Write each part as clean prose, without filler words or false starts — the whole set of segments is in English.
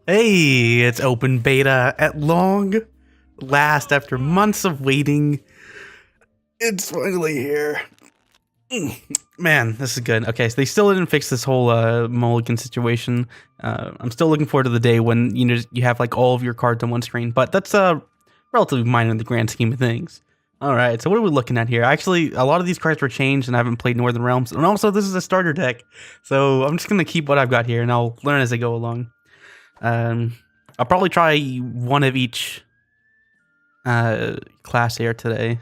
Hey, it's open beta at long last after months of waiting. It's finally here. Man, this is good. Okay, so they still didn't fix this whole mulligan situation. I'm still looking forward to the day when you have like all of your cards on one screen, but that's relatively minor in the grand scheme of things. All right, so what are we looking at here? Actually, a lot of these cards were changed, and I haven't played Northern Realms, and also this is a starter deck, so I'm just gonna keep what I've got here, and I'll learn as I go along. I'll probably try one of each class here today,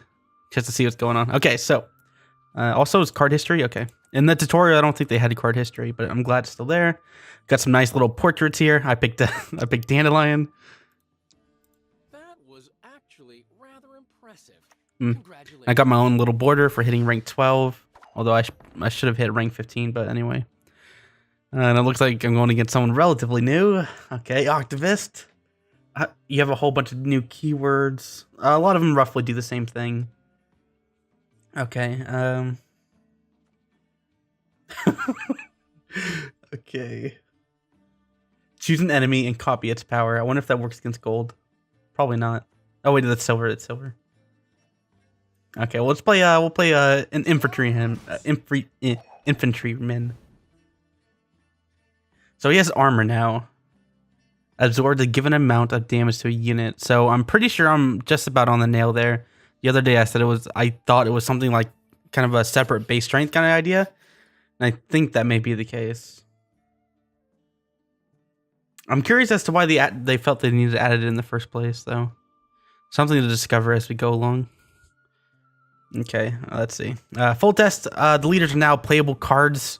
just to see what's going on. Okay, so also it's card history. Okay, in the tutorial, I don't think they had a card history, but I'm glad it's still there. Got some nice little portraits here. I picked I picked Dandelion. That was actually rather impressive. Congratulations. I got my own little border for hitting rank 12, although I should have hit rank 15, but anyway. And it looks like I'm going to get someone relatively new. Okay, Octavist. You have a whole bunch of new keywords. A lot of them roughly do the same thing. Okay. Okay. Choose an enemy and copy its power. I wonder if that works against gold. Probably not. Oh wait, that's silver. It's silver. Okay, well, let's play. We'll play an infantryman. Infantryman. So he has armor now. Absorbed a given amount of damage to a unit. So I'm pretty sure I'm just about on the nail there. The other day I said I thought it was something like kind of a separate base strength kind of idea. And I think that may be the case. I'm curious as to why they felt they needed to add it in the first place, though. Something to discover as we go along. Okay, let's see. Full test. The leaders are now playable cards.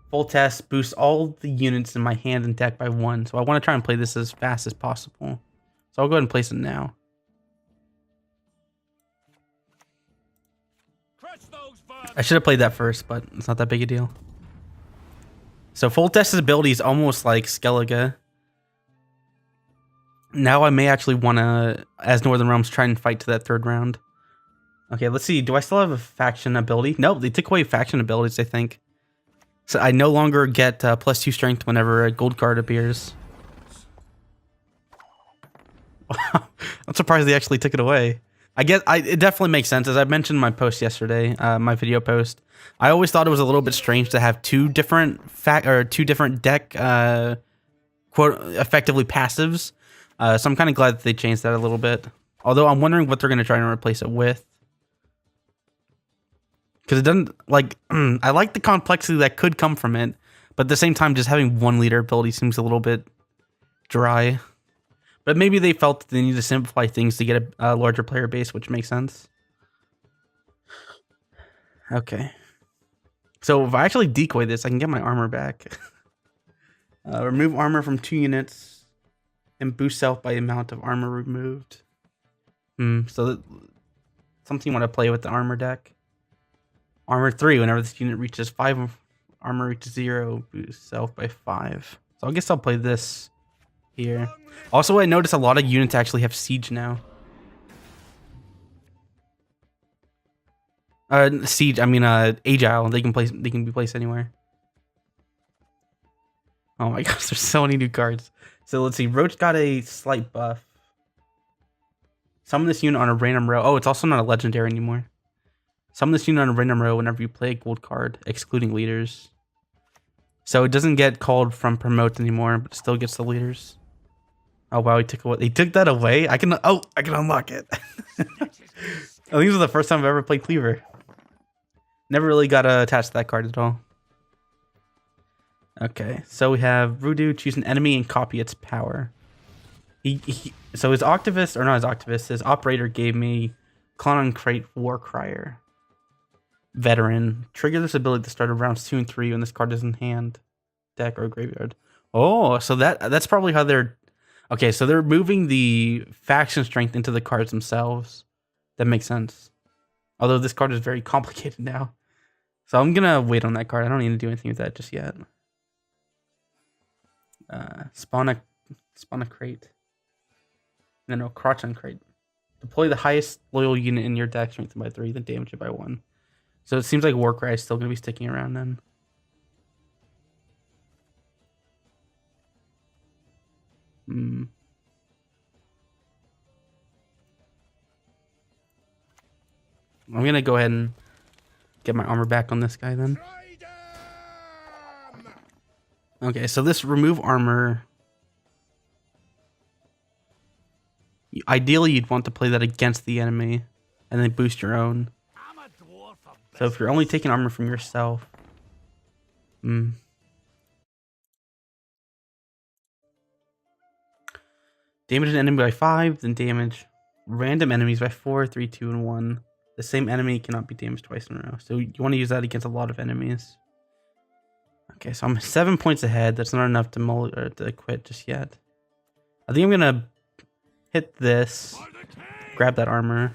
Full test boosts all the units in my hand and deck by 1. So I want to try and play this as fast as possible. So I'll go ahead and place it now. I should have played that first, but it's not that big a deal. So full test's ability is almost like Skellige. Now I may actually want to, as Northern Realms, try and fight to that 3rd round. Okay, let's see. Do I still have a faction ability? Nope, they took away faction abilities, I think. So I no longer get +2 strength whenever a gold card appears. Wow, I'm surprised they actually took it away. I guess it definitely makes sense. As I mentioned in my post yesterday, my video post, I always thought it was a little bit strange to have two different deck quote effectively passives. So I'm kind of glad that they changed that a little bit. Although I'm wondering what they're going to try and replace it with. Because it doesn't, like, I like the complexity that could come from it, but at the same time, just having one leader ability seems a little bit dry. But maybe they felt that they need to simplify things to get a larger player base, which makes sense. Okay. So if I actually decoy this, I can get my armor back. Remove armor from 2 units and boost self by amount of armor removed. So something you want to play with the armor deck. Armor 3, whenever this unit reaches 5, armor reaches 0, boost self by 5. So I guess I'll play this here. Also, I noticed a lot of units actually have siege now. Siege, I mean agile. They can be placed anywhere. Oh my gosh, there's so many new cards. So let's see. Roach got a slight buff. Summon this unit on a random row. Oh, it's also not a legendary anymore. Summon this unit on a random row whenever you play a gold card, excluding leaders. So it doesn't get called from promote anymore, but still gets the leaders. Oh wow, he took that away. I can unlock it. I think this is the first time I've ever played Cleaver. Never really got attached to that card at all. Okay, so we have Voodoo, choose an enemy and copy its power. So his Octavist, or not his Octavist, his Operator gave me Clown Crate War Crier. Veteran. Trigger this ability at the start of rounds 2 and 3 when this card is in hand, deck, or graveyard. Oh, so that's probably how they're... Okay, so they're moving the faction strength into the cards themselves. That makes sense. Although this card is very complicated now. So I'm going to wait on that card. I don't need to do anything with that just yet. Spawn a crate. No, crotch on crate. Deploy the highest loyal unit in your deck, strengthened by 3, then damage it by 1. So it seems like Warcry is still going to be sticking around then. I'm gonna go ahead and get my armor back on this guy then. Okay, so this remove armor. Ideally, you'd want to play that against the enemy and then boost your own. So if you're only taking armor from yourself. Damage an enemy by 5, then damage random enemies by 4, 3, 2, and 1. The same enemy cannot be damaged twice in a row. So you want to use that against a lot of enemies. Okay, so I'm 7 points ahead. That's not enough to quit just yet. I think I'm gonna hit this, grab that armor,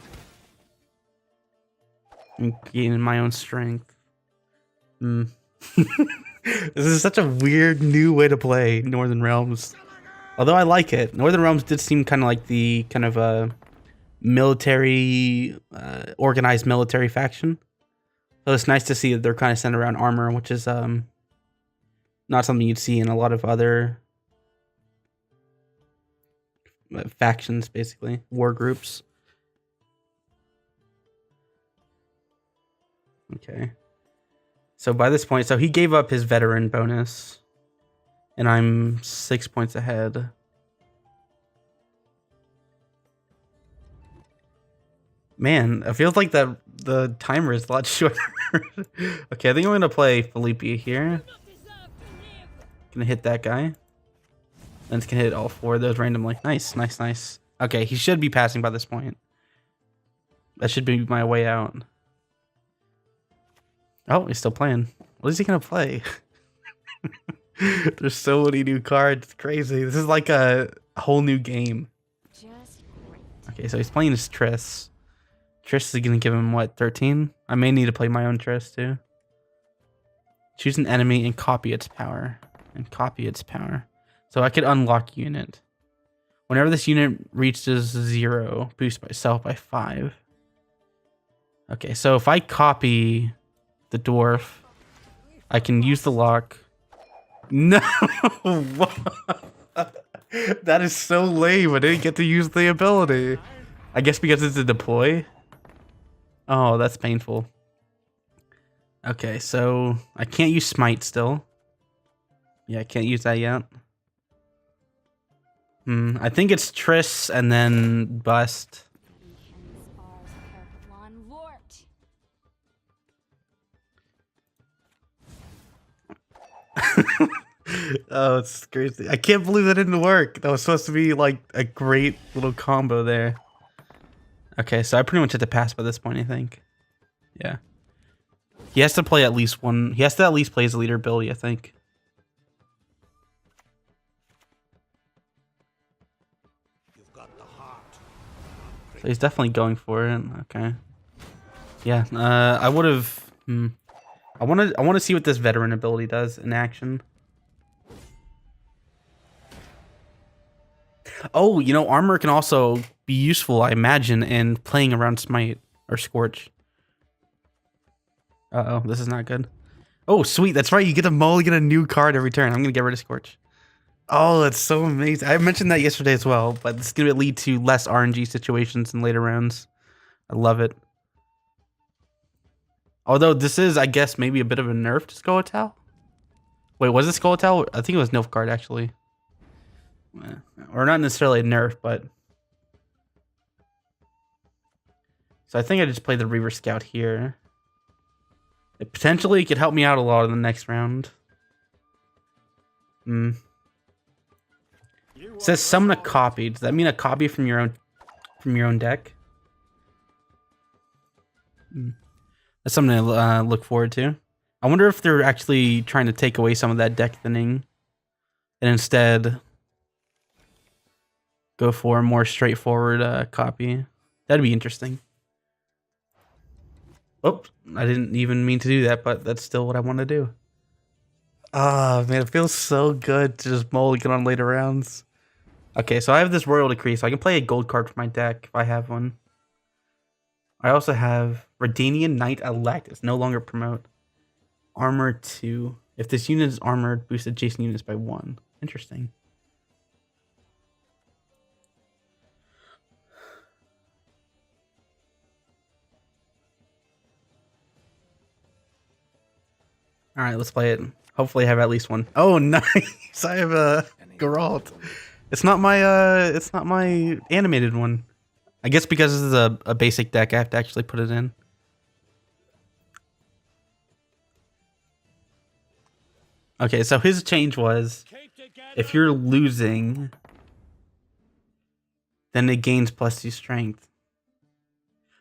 and gain my own strength. This is such a weird new way to play Northern Realms. Although I like it. Northern Realms did seem kind of like the kind of military, organized military faction. So it's nice to see that they're kind of centered around armor, which is not something you'd see in a lot of other factions, basically. War groups. Okay. So by this point, so he gave up his veteran bonus. And I'm 6 points ahead. Man, it feels like that the timer is a lot shorter. Okay, I think I'm gonna play Felipe here. Gonna hit that guy. Then it's gonna hit all 4 of those randomly. Nice, nice, nice. Okay, he should be passing by this point. That should be my way out. Oh, he's still playing. What is he gonna play? There's so many new cards. It's crazy. This is like a whole new game. Okay, so he's playing his Triss. Triss is gonna give him what, 13? I may need to play my own Triss too. Choose an enemy and copy its power. So I could unlock unit. Whenever this unit reaches 0, boost myself by 5. Okay, so if I copy the dwarf, I can use the lock. No! That is so lame. I didn't get to use the ability. I guess because it's a deploy? Oh, that's painful. Okay, so I can't use smite still. Yeah, I can't use that yet. I think it's Triss and then bust. Oh, it's crazy. I can't believe that didn't work. That was supposed to be like a great little combo there. Okay, so I pretty much had to pass by this point, I think. Yeah. He has to play at least one. He has to at least play his leader ability, I think. So he's definitely going for it. Okay. Yeah, I would have. I want to see what this veteran ability does in action. Oh, you know, armor can also be useful, I imagine, in playing around smite or scorch. Uh-oh, this is not good. Oh, sweet. That's right. You get to mulligan a new card every turn. I'm going to get rid of scorch. Oh, that's so amazing. I mentioned that yesterday as well, but this is going to lead to less RNG situations in later rounds. I love it. Although this is, I guess, maybe a bit of a nerf to scoi'tael. Wait, was it scoi'tael? I think it was Nilfgaard, actually. Or not necessarily a nerf, but... So I think I just played the Reaver Scout here. It potentially could help me out a lot in the next round. It says summon a copy. Does that mean a copy from your own deck? That's something to look forward to. I wonder if they're actually trying to take away some of that deck thinning and instead go for a more straightforward copy. That'd be interesting. Oh, I didn't even mean to do that, but that's still what I want to do. Ah, man, it feels so good to just mulligan on later rounds. Okay, so I have this Royal Decree, so I can play a gold card for my deck if I have one. I also have Redanian Knight Elect. It's no longer promote. Armor 2. If this unit is armored, boost adjacent units by 1. Interesting. All right, let's play it. Hopefully I have at least one. Oh, nice. I have a Geralt. It's not my animated one. I guess because this is a basic deck, I have to actually put it in. Okay, so his change was if you're losing, then it gains +2 strength.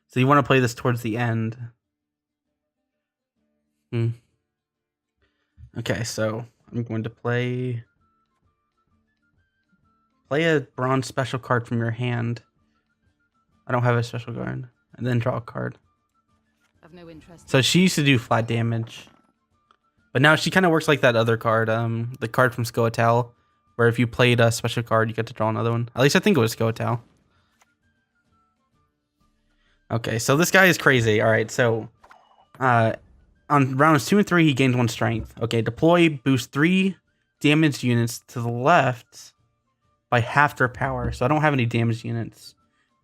So you want to play this towards the end. Okay, so I'm going to play a bronze special card from your hand. I don't have a special card. And then draw a card. Of no interest. So she used to do flat damage. But now she kind of works like that other card, the card from scoi'tael, where if you played a special card, you get to draw another one. At least I think it was scoi'tael. Okay, so this guy is crazy. All right, so on rounds 2 and 3, he gains 1 strength. Okay, deploy, boost 3 damage units to the left by half their power. So I don't have any damage units.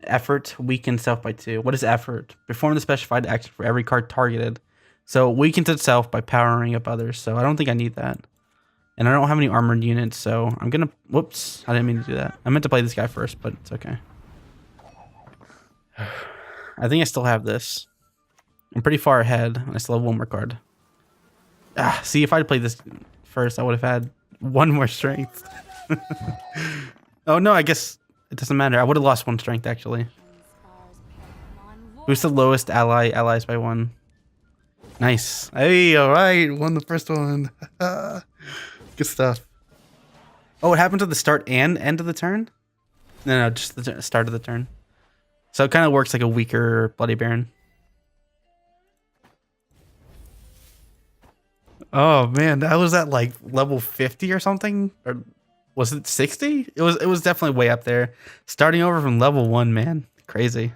Effort, weaken self by 2. What is effort? Perform the specified action for every card targeted. So it weakens itself by powering up others. So I don't think I need that. And I don't have any armored units, so I'm gonna... Whoops, I didn't mean to do that. I meant to play this guy first, but it's okay. I think I still have this. I'm pretty far ahead. I still have 1 more card. See, if I'd played this first, I would have had 1 more strength. Oh no, I guess it doesn't matter. I would have lost 1 strength, actually. Boost the lowest allies by 1. Nice. Hey, alright, won the first one. Good stuff. Oh, it happens at the start and end of the turn? No, just the start of the turn. So it kind of works like a weaker Bloody Baron. Oh man, that was at like level 50 or something? Or was it 60? It was definitely way up there. Starting over from level 1, man. Crazy.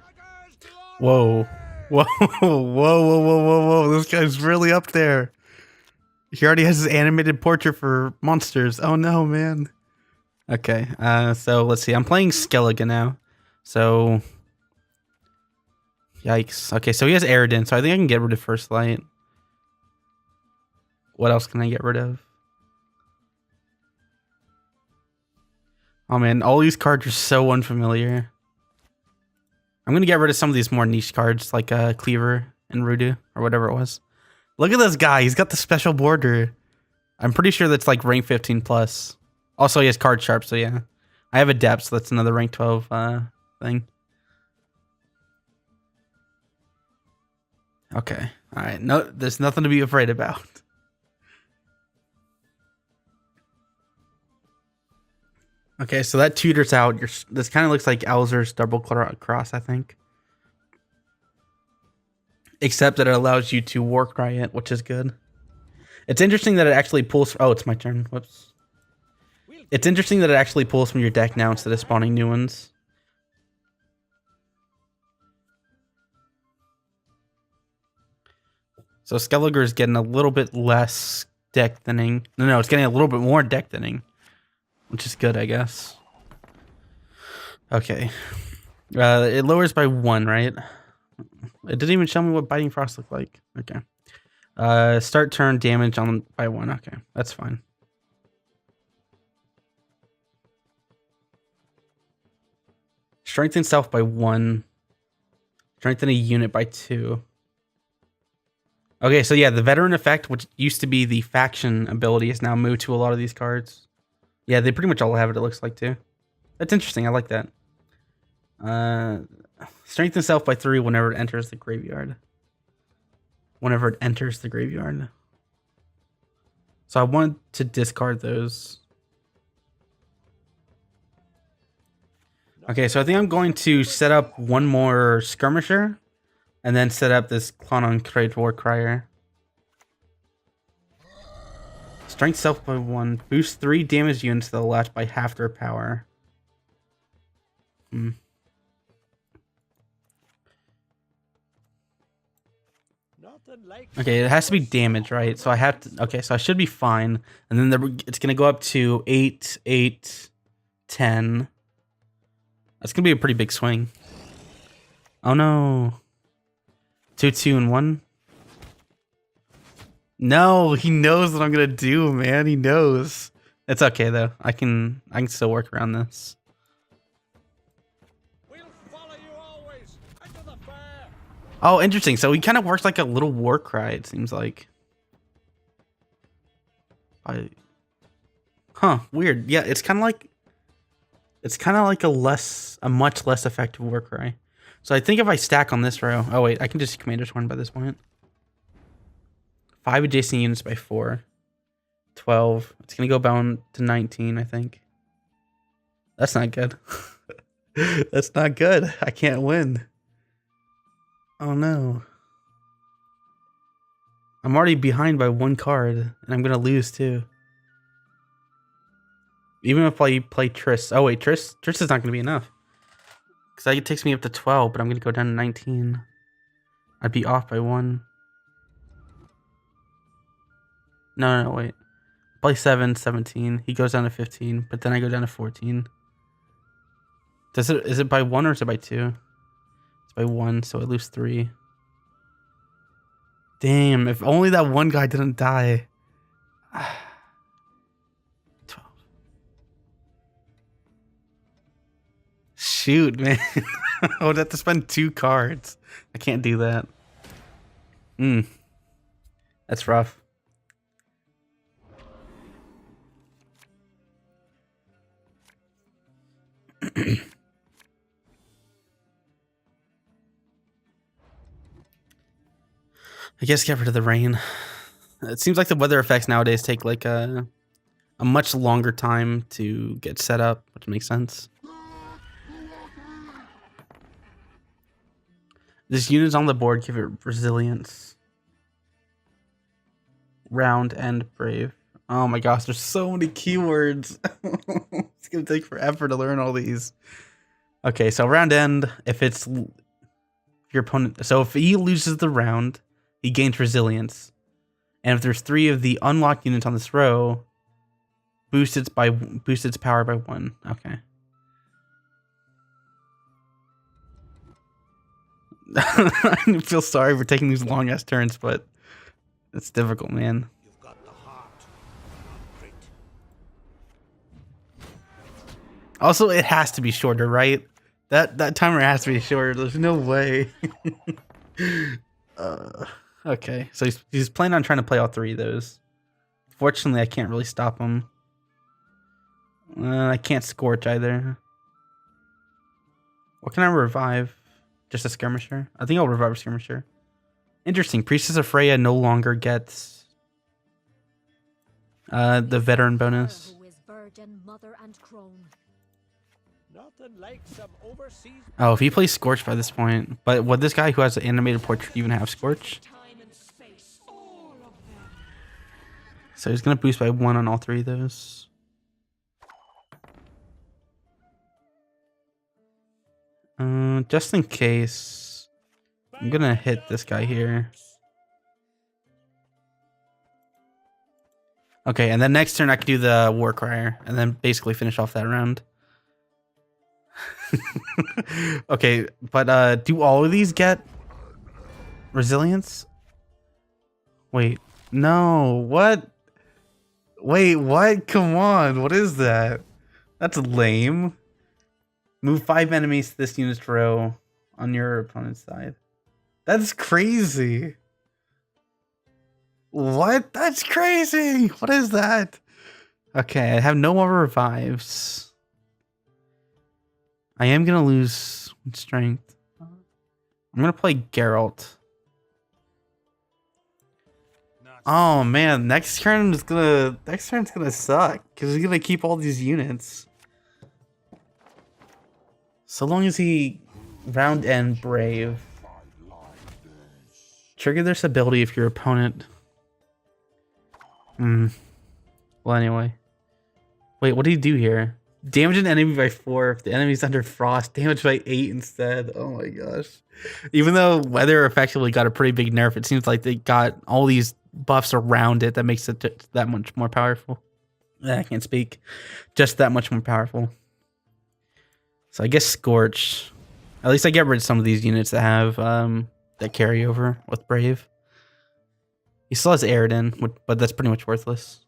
Whoa. Whoa, whoa. This guy's really up there. He already has his animated portrait for monsters. Oh no, man. Okay, so let's see. I'm playing Skellige now. So, yikes. Okay, so he has Aerodin, so I think I can get rid of First Light. What else can I get rid of? Oh man, all these cards are so unfamiliar. I'm gonna get rid of some of these more niche cards like Cleaver and Rudu or whatever it was. Look at this guy, he's got the special border. I'm pretty sure that's like rank 15 plus. Also he has card sharp, so yeah. I have Adept, so that's another rank 12 thing. Okay, alright, no, there's nothing to be afraid about. Okay, so that tutors out. This kind of looks like Alzur's double cross, I think. Except that it allows you to Warcry it, which is good. It's interesting that it actually pulls... Oh, it's my turn. Whoops. It's interesting that it actually pulls from your deck now instead of spawning new ones. So Skellige is getting a little bit less deck thinning. No, it's getting a little bit more deck thinning. Which is good, I guess. Okay. It lowers by 1, right? It didn't even show me what Biting Frost looked like. Okay. Start turn damage on by 1. Okay, that's fine. Strengthen self by 1. Strengthen a unit by 2. Okay, so yeah, the veteran effect, which used to be the faction ability, is now moved to a lot of these cards. Yeah, they pretty much all have it, it looks like, too. That's interesting. I like that. Strengthen self by 3 whenever it enters the graveyard. Whenever it enters the graveyard. So I want to discard those. Okay, so I think I'm going to set up 1 more Skirmisher. And then set up this Clonon Crate Warcrier. Strength self by 1. Boost 3 damage units to the left by half their power. Okay, it has to be damage, right? So I have to... Okay, so I should be fine. And then it's going to go up to 8, 8, 10. That's going to be a pretty big swing. Oh no. 2, 2, and 1. No, he knows what I'm gonna do, man. He knows. It's okay though. I can still work around this. We'll follow you always into the fair. Oh, interesting. So he kind of works like a little war cry, it seems like. Weird. Yeah, it's kind of like a much less effective war cry. So I think if I stack on this row, oh wait, I can just commander's horn by this point. 5 adjacent units by 4. 12. It's gonna go down to 19, I think. That's not good. That's not good. I can't win. Oh no. I'm already behind by 1 card, and I'm gonna lose too. Even if I play Triss. Oh wait, Triss is not gonna be enough. Because it takes me up to 12, but I'm gonna go down to 19. I'd be off by 1. No, wait. Play 7, 17. He goes down to 15, but then I go down to 14. Is it by 1 or is it by 2? It's by 1, so I lose 3. Damn, if only that one guy didn't die. 12. Shoot, man. I would have to spend 2 cards. I can't do that. That's rough. I guess get rid of the rain. It seems like the weather effects nowadays take like a much longer time to get set up, which makes sense. This unit's on the board, give it resilience. Round and brave. Oh my gosh, there's so many keywords. It's gonna take forever to learn all these. Okay, so round end, if your opponent, so if he loses the round, he gains resilience. And if there's 3 of the unlocked units on this row, boost its power by 1. Okay. I feel sorry for taking these long ass turns, but it's difficult, man. You've got the heart. Great. Also, it has to be shorter, right? That timer has to be shorter. There's no way. Okay, so he's planning on trying to play all 3 of those. Fortunately, I can't really stop him. I can't scorch either. What can I revive? Just a skirmisher? I think I'll revive a skirmisher. Interesting. Priestess of Freya no longer gets the veteran bonus. Who is virgin, mother, and crone. Nothing like some overseas. Oh, if he plays Scorch by this point. But would this guy who has an animated portrait even have Scorch? Time and space. All of them. So he's going to boost by 1 on all 3 of those. Just in case, I'm going to hit this guy here. Okay, and then next turn I could do the War Crier and then basically finish off that round. Okay, but do all of these get resilience? Wait, no, what? Wait, what? Come on, what is that? That's lame. Move 5 enemies to this unit's row on your opponent's side. That's crazy. What? That's crazy. What is that? Okay, I have no more revives. I am gonna lose strength. I'm gonna play Geralt. Oh man, next turn's gonna suck because he's gonna keep all these units. So long as he round end brave. Trigger this ability if your opponent. Well, anyway. Wait, what do you do here? Damage an enemy by 4 if the enemy's under frost. Damage by 8 instead. Oh my gosh. Even though weather effectively got a pretty big nerf, it seems like they got all these buffs around it that makes it that much more powerful. I can't speak. Just that much more powerful. So I guess Scorch. At least I get rid of some of these units that have that carry over with Brave. He still has Aridin, but that's pretty much worthless.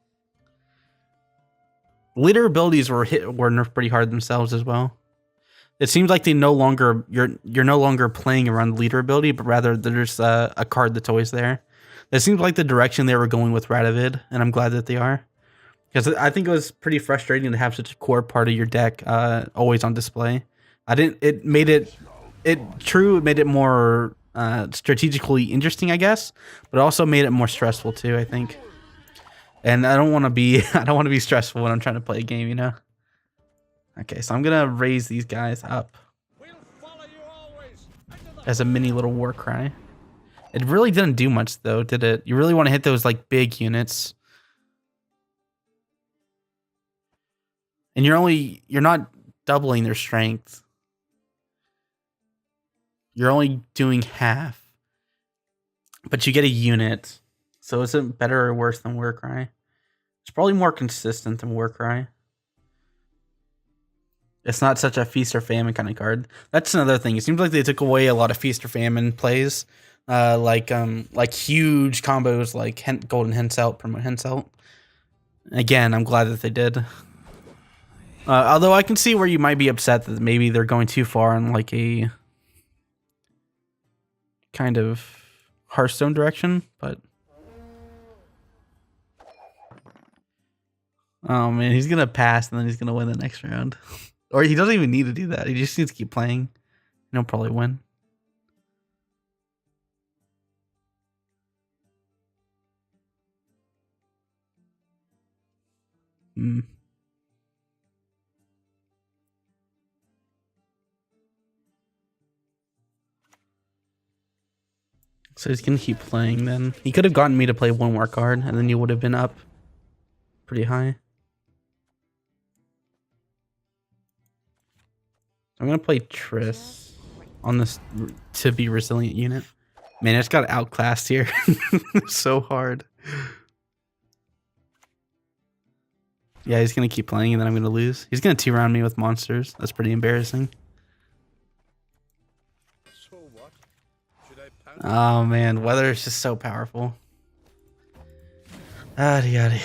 Leader abilities were nerfed pretty hard themselves as well. It seems like you're no longer playing around the leader ability, but rather there's a card that's always there. It seems like the direction they were going with Radovid, and I'm glad that they are. Because I think it was pretty frustrating to have such a core part of your deck always on display. It made it more strategically interesting, I guess, but also made it more stressful too, I think. And I don't want to be stressful when I'm trying to play a game, you know. Okay, so I'm gonna raise these guys up as a mini little war cry. It really didn't do much though, did it? You really want to hit those like big units. And you're not doubling their strength. You're only doing half. But you get a unit. So is it better or worse than Warcry? It's probably more consistent than Warcry. It's not such a feast or famine kind of card. That's another thing. It seems like they took away a lot of feast or famine plays. Like huge combos like Golden Henselt, Promote Henselt. Again, I'm glad that they did. Although I can see where you might be upset that maybe they're going too far in like a kind of Hearthstone direction, but oh man, he's gonna pass and then he's gonna win the next round. Or he doesn't even need to do that. He just needs to keep playing. And he'll probably win. So he's gonna keep playing then. He could have gotten me to play one more card and then you would have been up pretty high. I'm gonna play Triss on this to be resilient unit. Man, I just got outclassed here. So hard. Yeah, he's gonna keep playing and then I'm gonna lose. He's gonna 2-round me with monsters. That's pretty embarrassing. So what? Should I pound? Oh man, weather is just so powerful. Yada yada.